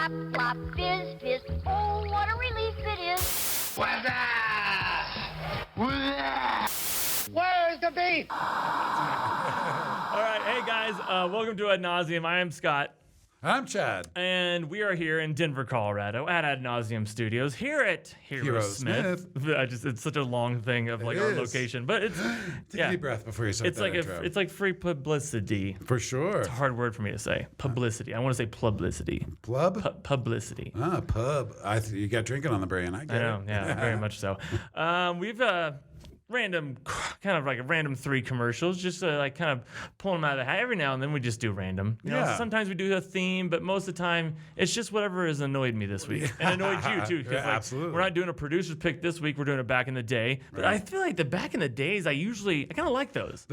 Flop, flop, fizz, fizz. Oh, what a relief it is. What's that? Where's the beef? All right, hey guys, welcome to Ad Nauseam. I am Scott. I'm Chad. And we are here in Denver, Colorado at Ad Nauseam Studios here at Hero Smith. It's such a long thing of like our location, but it's Take a deep breath before you start it's like intro. it's like free publicity. For sure. It's a hard word for me to say. Publicity. I want to say publicity. Publicity. Ah, pub. You got drinking on the brain. I get I know, it. yeah, very much so. We've random, kind of like a random 3 commercials, just like kind of pulling them out of the hat. Every now and then we just do random. You know, sometimes we do a theme, but most of the time it's just whatever has annoyed me this week and annoyed you too. Because absolutely. We're not doing a producer's pick this week. We're doing it back in the day. But I feel like the back in the days, I kind of like those.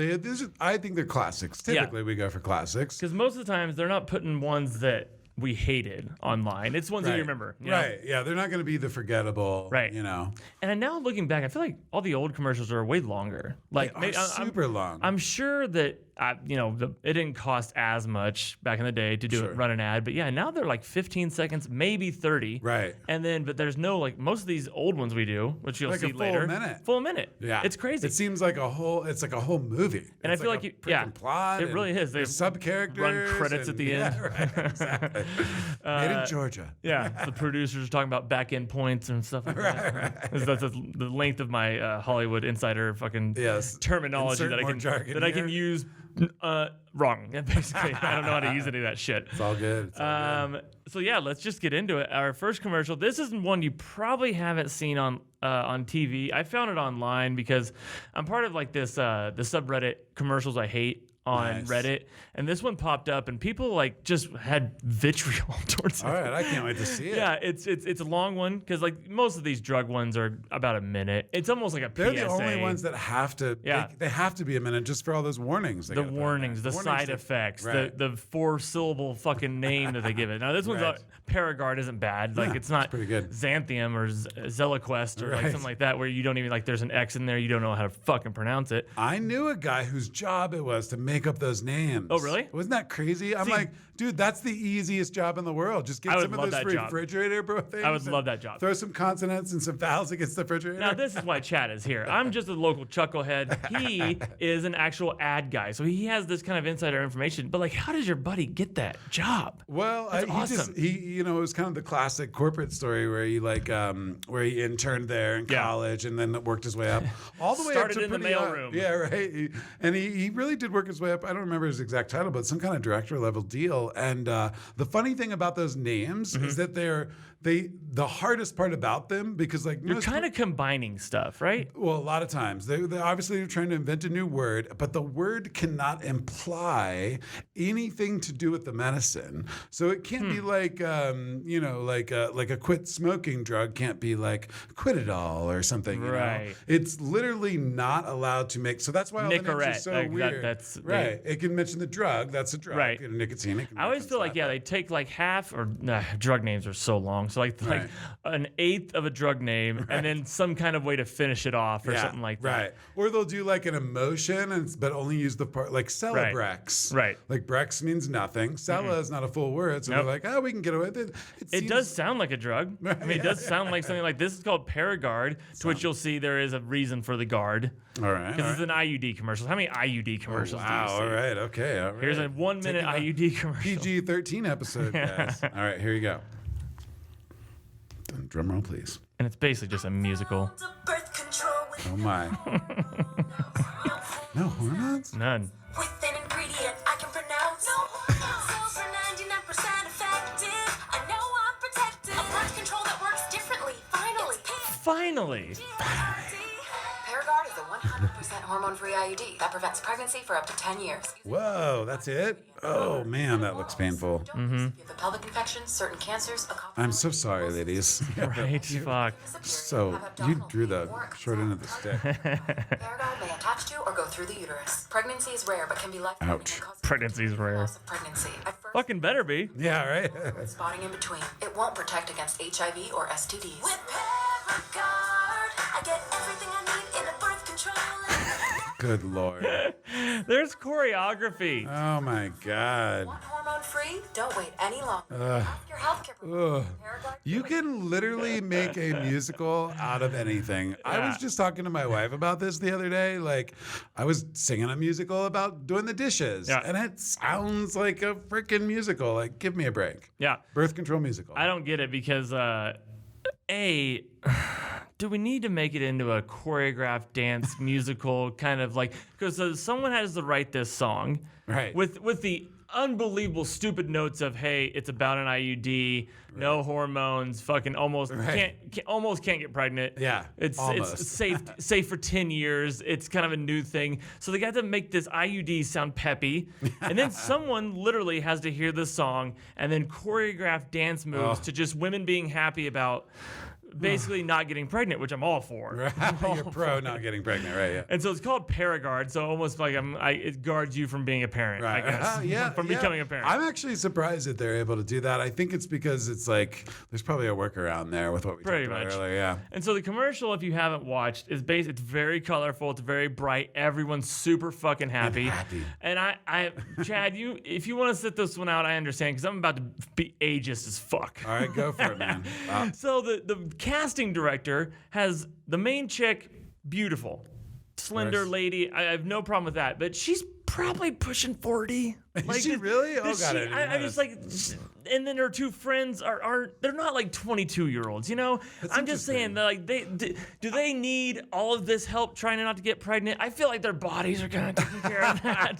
I think they're classics. Typically we go for classics. Because most of the times they're not putting ones that we hated online. It's ones that you remember. You know? Right. Yeah, they're not going to be the forgettable. Right. You know. And now looking back, I feel like all the old commercials are way longer. Like super long. I'm sure that it didn't cost as much back in the day to run an ad, but yeah, now they're like 15 seconds, maybe 30. Right. And then, but there's no like most of these old ones we do, which you'll like see a full later. minute. Full minute. Yeah. It's crazy. It seems like a whole movie. And it's I feel like like a freaking plot. It really is. They sub characters. Run credits at the end. Yeah, right. Exactly. Made in Georgia. Yeah, the producers are talking about back end points and stuff like that. Right. That's the length of my Hollywood insider fucking terminology that I can use wrong. Basically, I don't know how to use any of that shit. It's all good. So yeah, let's just get into it. Our first commercial. This is one you probably haven't seen on TV. I found it online because I'm part of like this the subreddit commercials I hate on Reddit, and this one popped up, and people like just had vitriol towards it. All right, I can't wait to see it. Yeah, it's a long one because like most of these drug ones are about a minute. It's almost like a They're PSA. the only ones that have to. Yeah. They have to be a minute just for all those warnings. The warnings, the side effects, the 4-syllable fucking name that they give it. Now this one's Paragard isn't bad. Like it's not pretty good. Xanthium or Zeliquest or like something like that where you don't even like there's an X in there. You don't know how to fucking pronounce it. I knew a guy whose job it was to make up those names. Oh, really? Wasn't that crazy? I'm like, dude, that's the easiest job in the world. Just get some of those refrigerator things. I would love that job. Throw some consonants and some vowels against the refrigerator. Now, this is why Chad is here. I'm just a local chucklehead. He is an actual ad guy. So he has this kind of insider information. But, like, how does your buddy get that job? Well, it was kind of the classic corporate story where he, where he interned there in college and then worked his way up. All the way up to started in the mailroom. Yeah, right. And he really did work his way up. I don't remember his exact title, but some kind of director level deal. And the funny thing about those names is that the hardest part about them, because like you're kind of combining stuff, right? Well, a lot of times they obviously are trying to invent a new word, but the word cannot imply anything to do with the medicine. So it can't be like like a quit smoking drug can't be like Quitidol or something. Right. You know? It's literally not allowed to make. So that's why all the names are so weird. That's right. It can mention the drug. That's a drug. Right. Nicotine. I always feel like they take like half or drug names are so long. So like an eighth of a drug name and then some kind of way to finish it off or something like that. Right. Or they'll do like an emotion but only use the part like Celebrex. Right. Like Brex means nothing. Cella is not a full word. So they're like, we can get away with it. It does sound like a drug. I mean, it does sound like something like this is called Paragard, to which you'll see there is a reason for the guard. All right. Because it's an IUD commercial. How many IUD commercials do you see? All right. Okay. All right. Here's a 1 minute IUD commercial. PG-13 episode, guys. All right. Here you go. Drum roll, please. And it's basically just a musical. Oh, my. No hormones? None. With an ingredient I can pronounce. No hormones. Cells are 99% effective. I know I'm protected. A birth control that works differently. Finally. Paragard is a 100% hormone-free IUD that prevents pregnancy for up to 10 years. Whoa, that's it? Oh, man, that looks painful. You have a pelvic infection, certain cancers, I'm so sorry, ladies. Right, fuck. So, you drew the short end of the stick. Paragard may attach to or go through the uterus. Pregnancy is rare, but can be life-threatening. Ouch. Pregnancy's rare. Loss of pregnancy. At first, Fucking better be. Yeah, right? spotting in between. It won't protect against HIV or STDs. With Paragard, I get everything I need in a birth control. Good Lord. There's choreography. Oh, my God. Want hormone-free free? Don't wait any longer. Ask your healthcare provider. Paragard- You can literally make a musical out of anything. I was just talking to my wife about this the other day. Like, I was singing a musical about doing the dishes, and it sounds like a freaking musical. Like, give me a break. Yeah. Birth control musical. I don't get it because, do we need to make it into a choreographed dance musical kind of like, because someone has to write this song with the unbelievable stupid notes of, hey, it's about an IUD, no hormones, fucking almost can't get pregnant. Yeah, it's safe for 10 years. It's kind of a new thing. So they got to make this IUD sound peppy, and then someone literally has to hear this song and then choreograph dance moves to just women being happy about basically not getting pregnant, which I'm all for. You're pro not getting pregnant, right? Yeah. And so it's called Paragard, so almost like it guards you from being a parent, I guess. From becoming a parent. I'm actually surprised that they're able to do that. I think it's because it's like there's probably a workaround there with what we talked about earlier. Yeah. And so the commercial, if you haven't watched, is it's very colorful. It's very bright. Everyone's super fucking happy. And I Chad, if you want to sit this one out, I understand because I'm about to be ageist as fuck. All right, go for it, man. So the casting director has the main chick, beautiful, slender lady. I have no problem with that, but she's probably pushing 40. Is she really? Oh, God. I just like, and then her two friends they're not like 22-year-olds, you know? I'm just saying that, like, do they need all of this help trying not to get pregnant? I feel like their bodies are kind of taking care of that.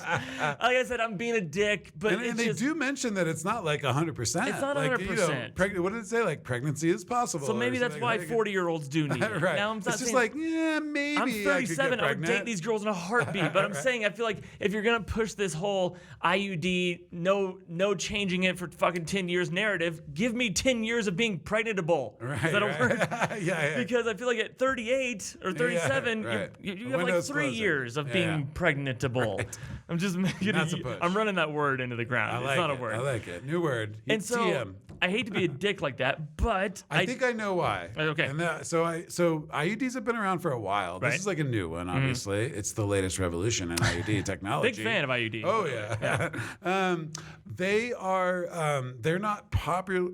Like I said, I'm being a dick, but and they do mention that it's not like 100%. It's not 100%. What did it say? Like, pregnancy is possible. So maybe that's why 40-year-olds do need it. Right. Now, I'm not it's just saying, like, yeah, maybe I'm 37. I would date these girls in a heartbeat. But I'm saying, I feel like if you're gonna push this whole IUD, no changing it for fucking 10 years narrative, give me 10 years of being pregnantable. Right, Is that a word? Yeah. Because I feel like at 38 or 37, you have like 3 years of being pregnantable. Right. I'm just making I'm running that word into the ground. It's not a word. I like it. New word. And so I hate to be a dick like that, but I think I know why. Okay. And so IUDs have been around for a while. This is like a new one, obviously. It's the latest revolution in IUD technology. Big fan of IUD. Oh yeah. They're not popular,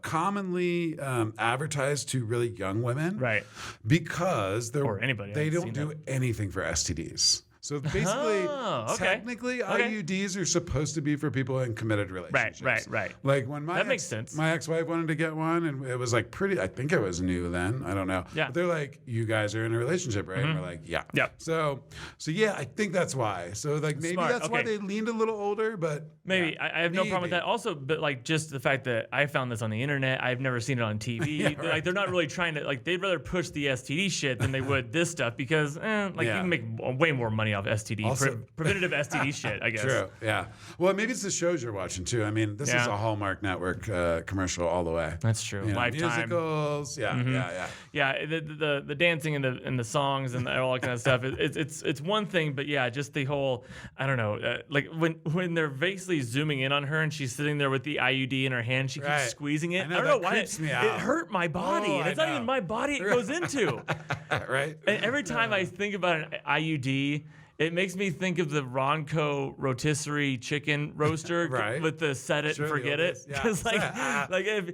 commonly advertised to really young women, right? Because anybody. They don't do anything for STDs. So basically, technically, IUDs are supposed to be for people in committed relationships. Right. Like when makes sense. My ex-wife wanted to get one, and it was like pretty. I think it was new then. I don't know. Yeah. But they're like, you guys are in a relationship, right? And we're like, yeah. Yeah. So yeah, I think that's why. So like maybe that's why they leaned a little older, but maybe I have no problem with that. Also, but like just the fact that I found this on the internet, I've never seen it on TV. Like they're not really trying to they'd rather push the STD shit than they would this stuff because you can make way more money off STD, preventative STD shit, I guess. True, yeah. Well, maybe it's the shows you're watching too. I mean, this is a Hallmark Network commercial all the way. That's true. Lifetime musicals, yeah. The dancing and the songs and all that kind of stuff. It's one thing, but yeah, just the whole I don't know, like when they're basically zooming in on her and she's sitting there with the IUD in her hand, she keeps squeezing it. I don't know why it hurt my body. And it's not even my body it goes into. Right. And every time I think about an IUD, it makes me think of the Ronco rotisserie chicken roaster with the set it and forget it. Because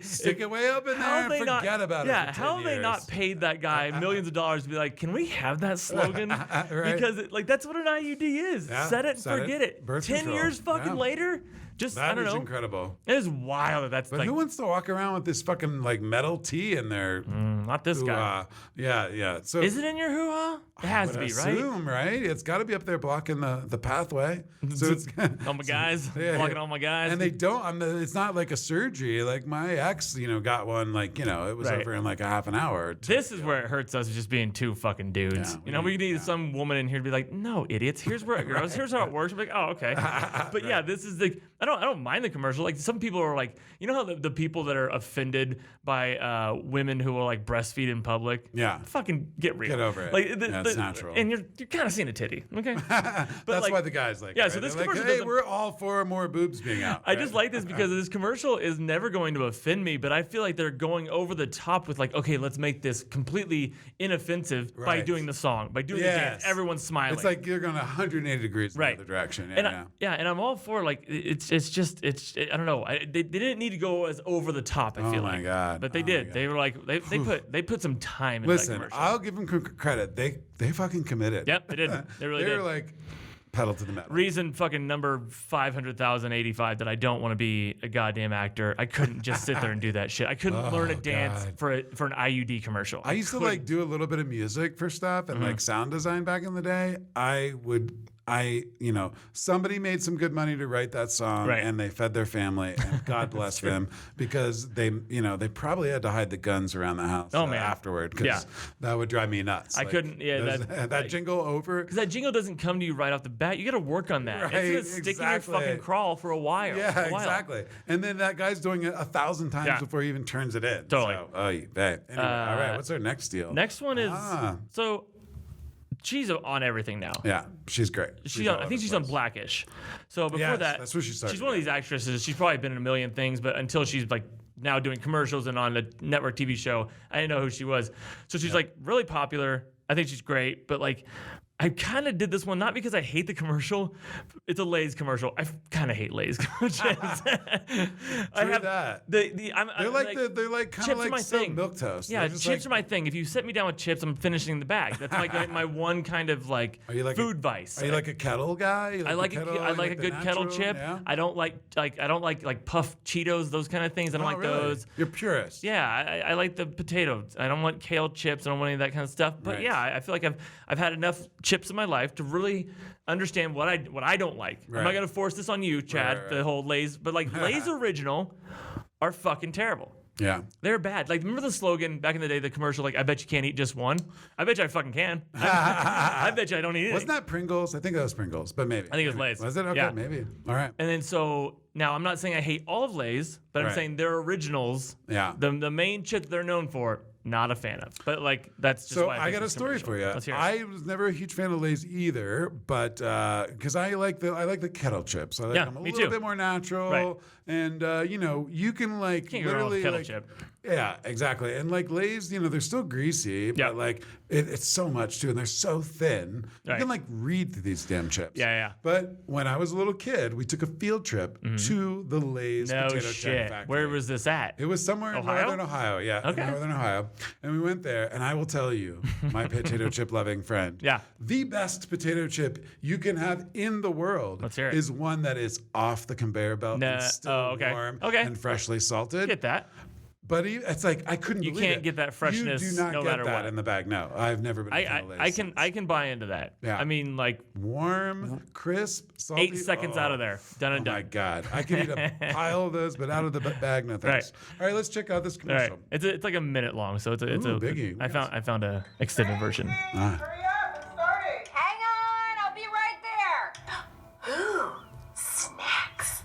stick it way up in there and forget about it. Yeah, how have they not paid that guy millions of dollars to be like, can we have that slogan? Because that's what an IUD is. Set it and forget it. 10 years fucking later. Just I don't know. That is incredible. It is wild that that's but who wants to walk around with this fucking metal tea in their not this guy. Yeah. So is it in your hoo-ha? It has to be, assume, right? It's got to be up there blocking the pathway. So it's all my guys, blocking all my guys. And they don't. It's not like a surgery. Like my ex, got one. Like it was over in like a half an hour. This is where it hurts us just being two fucking dudes. We need some woman in here to be like, no, idiots. Here's where it goes. Here's how it works. I'm like, oh, okay. But yeah, this is the. I don't mind the commercial. Like some people are like, how the people that are offended by women who will like breastfeed in public. Yeah. Fucking get real. Get over it. Like it's natural. And you're kind of seeing a titty. Okay. But that's why the guys like. Yeah. Right? So this They're commercial. Like, hey, we're all for more boobs being out. I just like this because this commercial is never going to offend me, but I feel like they're going over the top with like, okay, let's make this completely inoffensive by doing the song, by doing the dance. Everyone's smiling. It's like you're going 180 degrees in the other direction. And I'm all for like it's I don't know. They didn't need to go as over the top. I feel like. Oh my God. But they did. They were like they put some time into that Listen, commercial. I'll give them credit. They fucking committed. Yep, they did. They really they did. were like pedal to the metal. Reason fucking number 500,085 that I don't want to be a goddamn actor. I couldn't just sit there and do that shit. I couldn't learn a dance God. for an IUD commercial. I used to like do a little bit of music for stuff and like sound design back in the day. Somebody made some good money to write that song and they fed their family and God bless them because they probably had to hide the guns around the house afterward because that would drive me nuts. I couldn't, that jingle over. Because that jingle doesn't come to you right off the bat. You got to work on that. Right, it's going to stick in your fucking crawl for a while. Yeah, exactly. And then that guy's doing it 1,000 times before he even turns it in. Totally. So, anyway, all right. What's our next deal? Next one is so. She's on everything now. Yeah, she's great. I think she's on Blackish. So before that, that's where she started. She's one of these actresses. She's probably been in a million things, but until she's like now doing commercials and on a network TV show, I didn't know who she was. So she's like really popular. I think she's great, but like I kind of did this one not because I hate the commercial. It's a Lay's commercial. I kind of hate Lay's commercials. They're like kind of like some milk toast. Yeah, chips are my thing. If you sit me down with chips, I'm finishing the bag. That's like my one kind of like food vice. Are you like a kettle guy? I like a good kettle chip. Yeah? I don't like puff Cheetos, those kind of things. I don't like those. You're purist. Yeah, I like the potatoes. I don't want kale chips. I don't want any of that kind of stuff. But yeah, I feel like I've had enough chips in my life to really understand what I don't like. Right. I'm not gonna force this on you, Chad. Right. The whole Lay's, but like Lay's original are fucking terrible. Yeah. They're bad. Like, remember the slogan back in the day, the commercial, like, I bet you can't eat just one? I bet you I fucking can. I bet you I don't eat anything. Wasn't that Pringles? I think that was Pringles, but maybe. I think it was Lay's. Was it? Okay, yeah. Maybe. All right. And then so, now I'm not saying I hate all of Lay's, but I'm saying their originals, the main chip they're known for, not a fan of. But like, that's just why I got a story for you. I was never a huge fan of Lay's either, but because I like the kettle chips. I like them a little bit more natural. Right. And you can like can't go wrong with literally kettle like chip. Yeah, exactly. And like Lay's, they're still greasy, but like it's so much too, and they're so thin. You can like read through these damn chips. Yeah. But when I was a little kid, we took a field trip to the Lay's potato chip factory. Where was this at? It was somewhere in northern Ohio. Yeah, in northern Ohio. And we went there, and I will tell you, my potato chip loving friend, the best potato chip you can have in the world is one that is off the conveyor belt and still warm and freshly salted. Get that. But it's like I couldn't believe it. You can't get that freshness. You do not no get matter that what. in the bag. No, I've never been a fan of Lay's. I can buy into that. Yeah. I mean, like warm, crisp, salty. 8 seconds out of there, done and done. Oh my God, I could eat a pile of those, but out of the bag, no thanks. All right, let's check out this commercial. It's like a minute long, so it's a biggie. I found a extended version. Hurry up, it's starting. Hang on, I'll be right there. Ooh, snacks.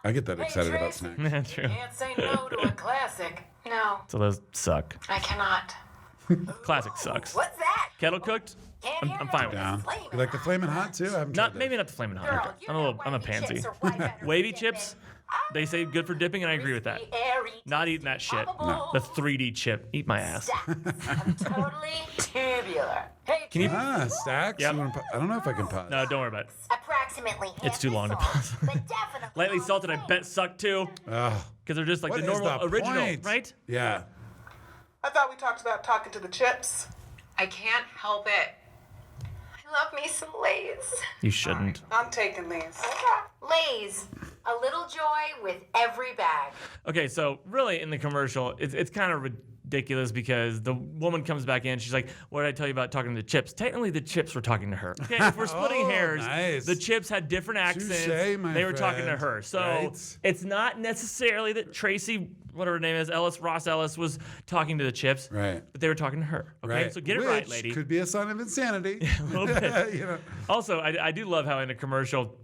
I get that excited about snacks. Yeah, true. Can't say no to a classic. No, So those suck. I cannot. Classic sucks. What's that? Kettle cooked? I'm fine with it. Down. You like the Flamin' Hot too? I haven't tried that. Maybe not the Flamin' Hot. I'm a pansy. Wavy chips, they say good for dipping, and I agree with that. Not eating that shit. No. The 3D chip. Eat my ass. I'm totally tubular. Hey, Can you? Stacks? Yep. I don't know if I can pause. No, don't worry about it. approximately It's too long to pause. but definitely Lightly salted, I bet suck too. Ugh. Because they're just like What the is normal the original, point? right? Yeah. I thought we talked about talking to the chips. I can't help it. I love me some Lay's. You shouldn't. I'm taking these. Lay's, a little joy with every bag. Okay, so really in the commercial, it's kind of ridiculous because the woman comes back in. She's like, "What did I tell you about talking to the chips?" Technically, the chips were talking to her. Okay, if we're splitting hairs, nice. the chips had different accents. Touché, my they were talking to friend. her. So Right. it's not necessarily that Tracy, whatever her name is, Ross Ellis, was talking to the chips. Right. But they were talking to her. Okay, Right. so get it Which right, lady. Could be a sign of insanity. A little bit. You know. Also, I do love how in a commercial,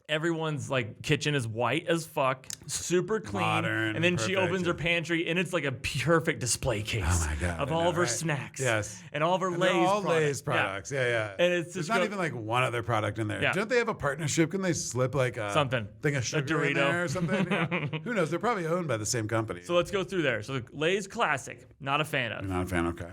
Everyone's like kitchen is white as fuck, super clean. Modern, and then she perfect. opens her pantry and it's like a perfect display case Oh my God, of I all know, of her right? snacks. Yes. And all of her And Lay's they're all products. Lay's products. Yeah. And it's There's just not even like one other product in there. Yeah. Don't they have a partnership? Can they slip like a Something. thing of sugar in Dorito. there or something? Yeah. Who knows? They're probably owned by the same company. So let's go through there. So the Lay's classic, not a fan of. You're not a fan, okay?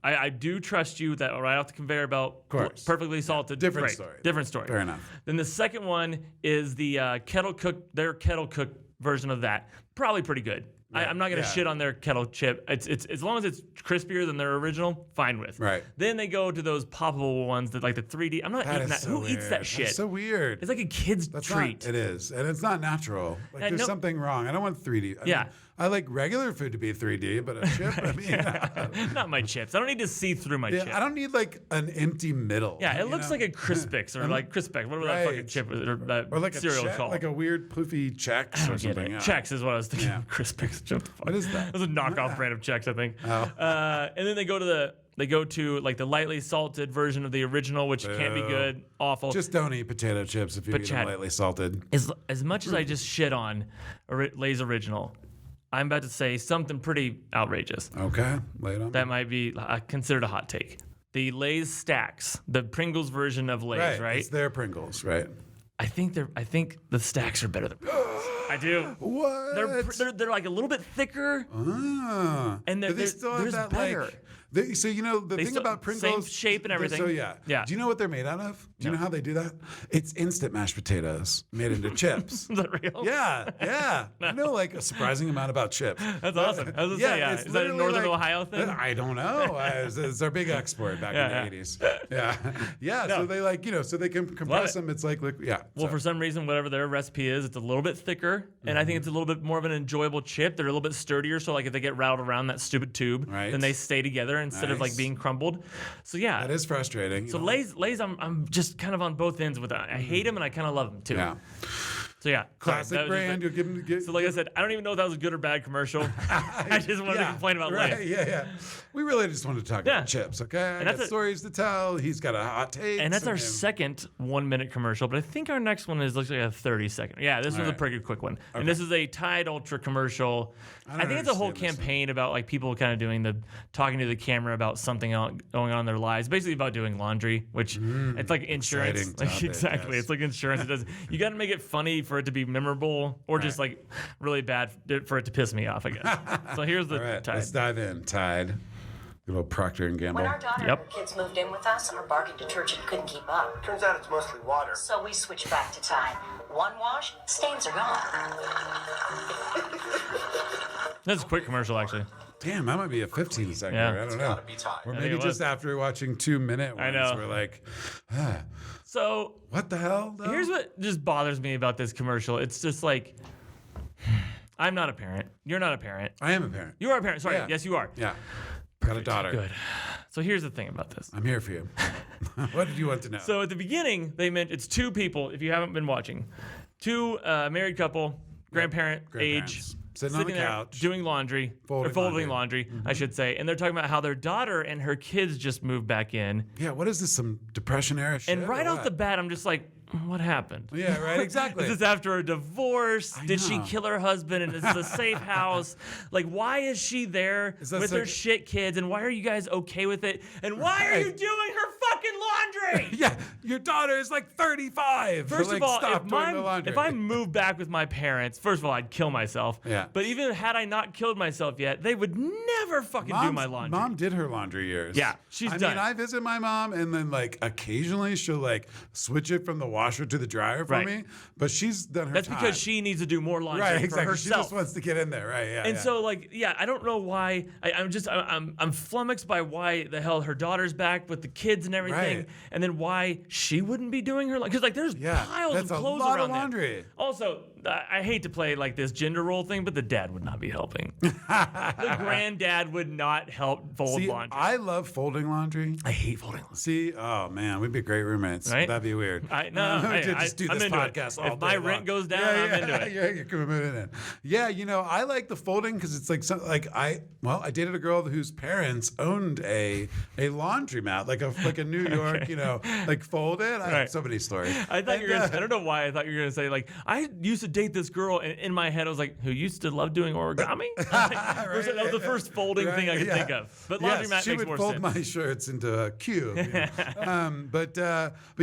I do trust you that right off the conveyor belt, course. perfectly salted. Different great. story. Different story. Fair enough. Then the second one is the kettle cooked version of that. Probably pretty good. I'm not gonna shit on their kettle chip. It's as long as it's crispier than their original, fine with. Right. Then they go to those poppable ones that like the 3D. I'm not That eating is that. so Who eats weird. that shit? That's so weird. It's like a kid's treat. It is, and it's not natural. Like there's no- something wrong. I don't want 3D. I Yeah. mean, I like regular food to be 3D, but a chip. I mean, Not my chips. I don't need to see through my chip. I don't need like an empty middle. Yeah, it you looks know? like a Crispix or like Crispix, whatever that fucking Right. chip is, or that or like a cereal is check, called. like a weird poofy Chex or Get something. it. Yeah. Chex is what I was thinking. Yeah. Crispix. What is that? It was a knockoff brand of Chex, I think. Oh. And then they go to like the lightly salted version of the original, which can't be Boo. good, awful. Just don't eat potato chips if you eat them Chad- lightly salted. as much as I just shit on Lay's original, I'm about to say something pretty outrageous. Okay, lay it on. That might be considered a hot take. The Lay's stacks, the Pringles version of Lay's, right? It's their Pringles, right? I think the stacks are better than Pringles. I do. What? They're like a little bit thicker, and But they they're still have that better. like. So you know the thing still- about Pringles, same shape and everything. So yeah. Yeah. Do you know what they're made out of? Do you know how they do that? It's instant mashed potatoes made into chips. Is that real? Yeah. I know like a surprising amount about chips. That's awesome. I was gonna say, yeah. it's Is that a literally Northern like- Ohio thing? I don't know. It's our big export back Yeah, in the 80s. Yeah. No. So they like so they can compress them. It's like yeah. Well, so. for some reason, whatever their recipe is, it's a little bit thicker, and I think it's a little bit more of an enjoyable chip. They're a little bit sturdier, so like if they get rattled around that stupid tube, Right. then they stay together instead of like Nice. being crumbled. So yeah, That is frustrating. So Lay's, I'm just kind of on both ends with that. I hate them and I kind of love them too. Yeah. So yeah, Classic sorry, that was just brand. like- You'll give them. so like I said, I don't even know if that was a good or bad commercial. I just wanted to complain about right, Lay's. Yeah. We really just wanted to talk Yeah. about chips, okay? I that's got it. stories to tell. He's got a hot take. And that's our second 1 minute commercial, but I think our next one looks like a 30-second. Yeah, this was a right. pretty quick one. And this is a Tide Ultra commercial. I think it's a whole understand this campaign about like people kind of doing talking to the camera about something going on in their lives, basically about doing laundry, which it's like insurance. exciting Like, topic, exactly. yes. It's like insurance. It does. You got to make it funny for it to be memorable or just like really bad for it to piss me off, I guess. So here's the All right, Tide. let's dive in. Tide. Good old Procter and Gamble. When our daughter Yep. and her kids moved in with us, our bargain detergent couldn't keep up. Turns out it's mostly water. So we switched back to Tide. One wash, stains are gone. That's a quick commercial, actually. Damn, that might be a 15-second. Yeah. I don't It's know. gotta be Tide. Or I maybe think it just was. after watching 2-minute ones, I know. we're like, So what the hell? though? here's what just bothers me about this commercial. It's just like, I'm not a parent. You're not a parent. I am a parent. You are a parent. Sorry. Yeah. Yes, you are. Yeah. Got a daughter. Good. So here's the thing about this. I'm here for you. What did you want to know? So at the beginning, they meant it's two people, if you haven't been watching, two married couple, grandparent age, Grandparents. Sitting on the there couch. doing laundry, Folding or folding laundry. laundry, I should say. And they're talking about how their daughter and her kids just moved back in. yeah, what is this? Some Depression era shit? And right or off the what? bat, I'm just like, what happened? Yeah, right, exactly. Is this after a divorce? Did she know. kill her husband and it's a safe house? Like, why is she there Is that with her like- shit kids? And why are you guys okay with it? And why are Right. you doing her fucking laundry? Yeah, your daughter is like 35. First like, of all, stop doing the laundry. if I moved back with my parents, first of all, I'd kill myself. Yeah. But even had I not killed myself yet, they would never fucking do my laundry. Mom did her laundry years. Yeah, she's I done. mean, I visit my mom, and then like occasionally she'll like switch it from the washer to the dryer for Right. me. But she's done her That's time. because she needs to do more laundry right, for exactly. She herself. just wants to get in there, right? Yeah. And yeah. so, like, yeah, I don't know why. I'm flummoxed by why the hell her daughter's back with the kids and everything, Right. and then why she wouldn't be doing her because like there's Yeah, piles that's of a clothes lot of around there. laundry. Also, I hate to play like this gender role thing, but the dad would not be helping. The granddad would not help fold See, laundry. I love folding laundry. I hate folding laundry. See, oh man, we'd be great roommates. Right? That'd be weird. I just do I'm this into it. podcast all If my day rent long. goes down, yeah, I'm into it. Yeah, you're committed in. Yeah, you know, I like the folding because it's like I dated a girl whose parents owned a laundromat, like a New York like, like folded. I have Right. so many stories. I thought And, you were gonna, I don't know why I thought you were gonna say like I used to date this girl, and in my head I was like, who used to love doing origami? That was the first folding thing I could think of. But laundromat she makes would more fold sense. my shirts into a cube. But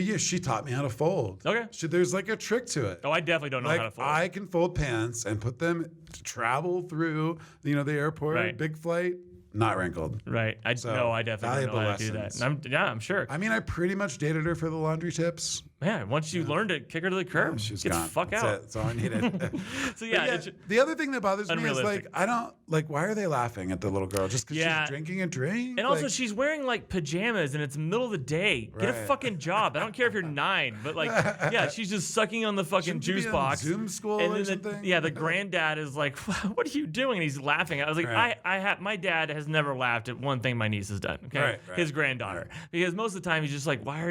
yeah, she taught me how to fold. Okay. There's like a trick to it. Oh, I definitely don't know Like how to fold. I can fold pants and put them to travel through, the airport, Right. big flight, not wrinkled. Right. I definitely don't know valuable how to do that. lessons. And I'm sure. I mean, I pretty much dated her for the laundry tips. Man, once you learned it, kick her to the curb. She was Get gone. the fuck That's out. it. That's all I needed. So yeah, But the other thing that bothers me is unrealistic. like, I don't like, why are they laughing at the little girl just because Yeah. she's drinking a drink? and also Like, she's wearing like pajamas and it's the middle of the day. Get a Right. fucking job. I don't care if you're 9, but like, yeah, she's just sucking on the fucking Shouldn't you be juice in box. Zoom school and or then something? the granddad is like, "What are you doing?" And he's laughing. I was like, Right. my dad has never laughed at one thing my niece has done. Okay, Right. his granddaughter, because most of the time he's just like, why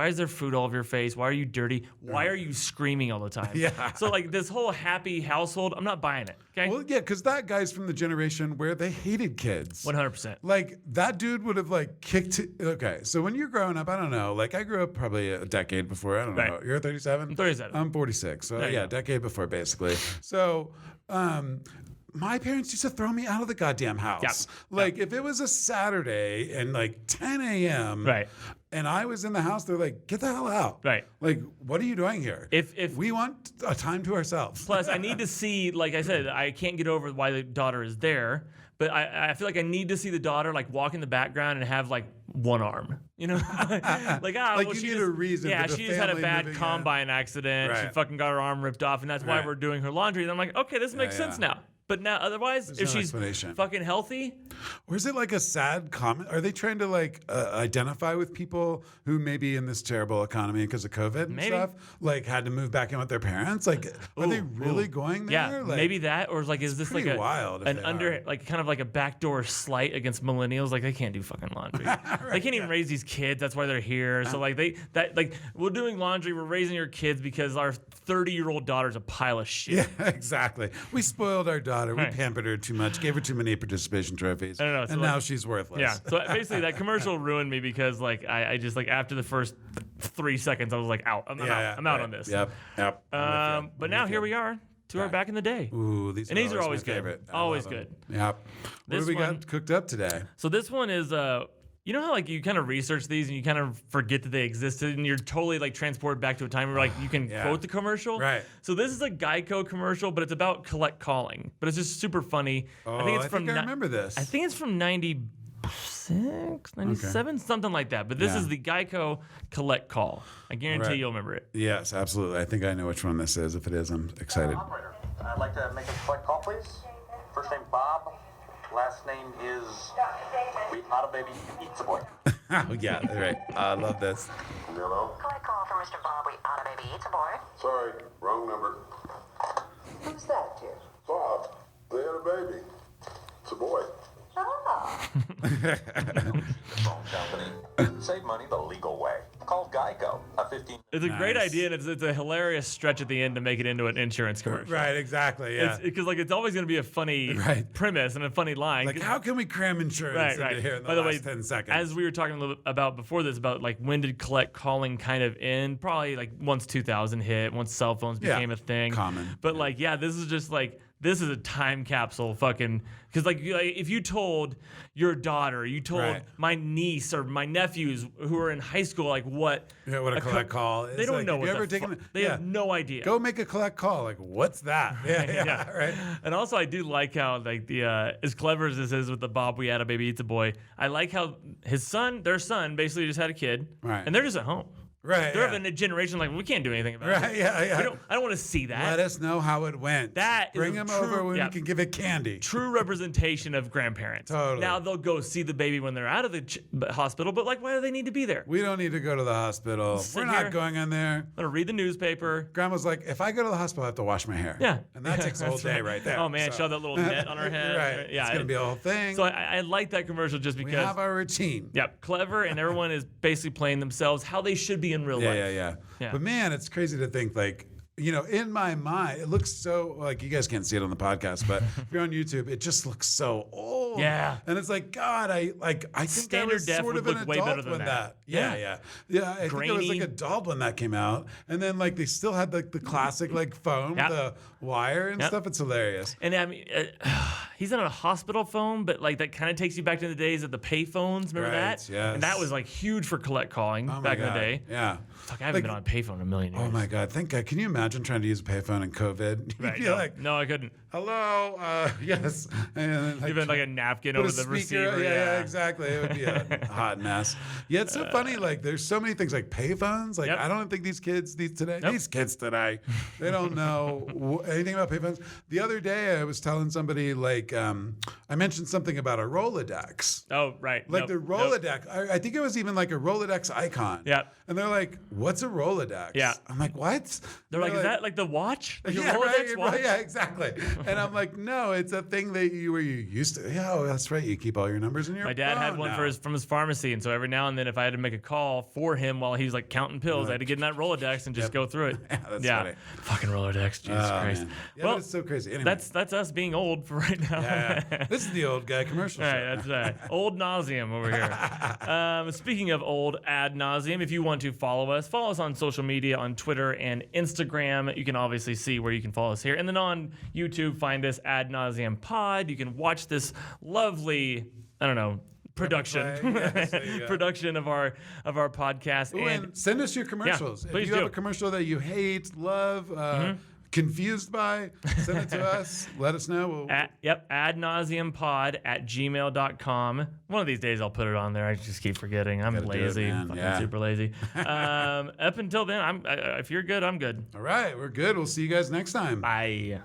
is there food all over your face? Why are you dirty? Why are you screaming all the time? Yeah. So like this whole happy household, I'm not buying it. Okay. well, yeah, because that guy's from the generation where they hated kids. 100%. Like that dude would have like kicked. Okay, so when you're growing up, I don't know. Like I grew up probably a decade before. I don't Right. know. You're 37. I'm 37. I'm 46. So There you yeah, go. decade before basically. So. My parents used to throw me out of the goddamn house. Yep. Like if it was a Saturday and like 10 a.m. Right. and I was in the house, they're like, "Get the hell out!" Right. Like, what are you doing here? If we want a time to ourselves. Plus, I need to see, like I said, I can't get over why the daughter is there, but I feel like I need to see the daughter like walk in the background and have like one arm, like Like, you need a reason Yeah, for the she just had a family bad moving in. combine accident. She Right. fucking got her arm ripped off, and that's why Right. we're doing her laundry. And I'm like, okay, this makes sense yeah. now. But now, otherwise, if no she's explanation. fucking healthy, Or is it like a sad comment? Are they trying to like identify with people who may be in this terrible economy because of COVID and Maybe. stuff? Like had to move back in with their parents? Like, are they really ooh. going there? Yeah, Like, maybe that, or like, is this like pretty a wild if an they under are. like kind of like a backdoor slight against millennials? Like they can't do fucking laundry. They can't even raise these kids. That's why they're here. So like we're doing laundry. We're raising your kids because our 30-year-old daughter's a pile of shit. Yeah, exactly. We spoiled our daughter. We Right. pampered her too much. Gave her too many participation trophies. I don't know, so and like- now she's worthless. Yeah. So basically, that commercial ruined me because like I just like after the first 3 seconds, I was like out. I'm out right. on this. Yep. Yep. I'm with you. But I'm now with here you. we are to our back in the day. Ooh, these And these are always my good. favorite. I Always love 'em. good. Yep. What This do we one- got cooked up today? So this one is you know how like you kind of research these and you kind of forget that they existed and you're totally like transported back to a time where like you can Yeah. quote the commercial. Right. So this is a Geico commercial, but it's about collect calling. But it's just super funny. Oh, I think it's I remember this. I think it's from 96, 97, something like that. But this Yeah. is the Geico collect call. I guarantee Right. you'll remember it. Yes, absolutely. I think I know which one this is. If it is, I'm excited. Operator, I'd like to make a collect call, please. First name Bob, last name is Wehadababyitsaboy. Oh yeah, right. I love this. Hello? Collect call for Mr. Bob Wehadababyitsaboy. Sorry, wrong number. Who's that, dear? Bob, they had a baby. It's a boy. Oh. Phone company. Save money the legal way. Call Geico. A 15. It's a great Nice. idea, and it's a hilarious stretch at the end to make it into an insurance commercial. Right, exactly. Yeah. Because like it's always going to be a funny Right. premise and a funny line. Like, 'Cause- how can we cram insurance right, into right. here in the By the last way, 10 seconds? as we were talking a little bit about before this, about like when did collect calling kind of end? Probably like once 2000 hit, once cell phones Yeah, became a thing. common. But like, yeah, this is just like this is a time capsule, fucking. Because like if you told your daughter, you told Right. my niece or my nephews who are in high school, like what? Yeah, what a collect call is. They don't like, know have what you the ever taken fuck- it? They have no idea. Go make a collect call. Like, what's that? Yeah, right. And also, I do like how like the as clever as this is with the Bob Wehadababyitsaboy, I like how their son, basically just had a kid, Right. and they're just at home. Right. They're yeah. of a generation like we can't do anything about Right, it. yeah, yeah. I don't want to see that. Let us know how it went. That is Bring a him true- over when yeah. we can give it candy. True representation of grandparents. Totally. Now they'll go see the baby when they're out of the hospital, but like, why do they need to be there? We don't need to go to the hospital. Sit We're not here. going in there. I'm gonna read the newspaper. Grandma's like, if I go to the hospital, I have to wash my hair. Yeah. And that takes a whole That's day right there. Oh man, So- shove that little net on her head. Right. Yeah. It's going to be a whole thing. So I like that commercial just we because. have our routine. Yep, clever, and everyone is basically playing themselves how they should be in real life. Yeah. Yeah. But man, it's crazy to think like in my mind, it looks so like you guys can't see it on the podcast, but if you're on YouTube, it just looks so old. Yeah. And it's like, God, I think I Standard was def sort would of an look way better adult than when that. Yeah. I think I was like Grainy. adult when that came out. And then like they still had like the classic like phone with the wire and stuff. It's hilarious. And I mean, he's on a hospital phone, but like that kind of takes you back to the days of the pay phones. Remember that? Yes. And that was like huge for collect calling Oh my back in the God. day. Yeah. Fuck, I haven't been on a payphone in a million years. Oh my God. Thank God. Can you imagine trying to use a payphone in COVID? You'd Right, be no. like, No, I couldn't. hello, yes. And then, Even like a napkin put over a the speaker. receiver. Yeah, exactly. It would be a hot mess. Yeah, it's so funny. Like, there's so many things like payphones. Like, Yep. I don't think these kids today, Nope. these kids today, they don't know anything about payphones. The other day, I was telling somebody like, I mentioned something about a Rolodex. Oh, right. Like Nope. the Rolodex. I think it was even like a Rolodex icon. Yep. And they're like, what's a Rolodex? Yeah. I'm like, what? They're like, is that like the watch? Like your Yeah, Rolodex right, watch? right, yeah, exactly. And I'm like, no, it's a thing that you used to. Yeah, oh, that's right. You keep all your numbers in your My dad had phone one now. from his pharmacy, and so every now and then, if I had to make a call for him while he was like counting pills, I had to get in that Rolodex and just go through it. Yeah, that's funny. Fucking Rolodex, Jesus Oh, Christ. man. Yeah, Well, but it's so crazy. Anyway. that's us being old for right now. Yeah. This is the old guy commercial All show. right, that's right. Old nauseum over here. Speaking of old ad nauseum, if you want to follow us on social media on Twitter and Instagram. You can obviously see where you can follow us here. And then on YouTube, find us Ad Nauseum Pod. You can watch this lovely, production Yes, there you go. production of our podcast. Ooh, and send us your commercials. Yeah, if please you have do. a commercial that you hate, love, confused by, send it to us. Let us know. adnauseum@gmail.com. One of these days I'll put it on there. I just keep forgetting. I'm Gotta do it, lazy. man. Fucking Yeah. super lazy. Up until then, if you're good, I'm good. All right, we're good. We'll see you guys next time. Bye.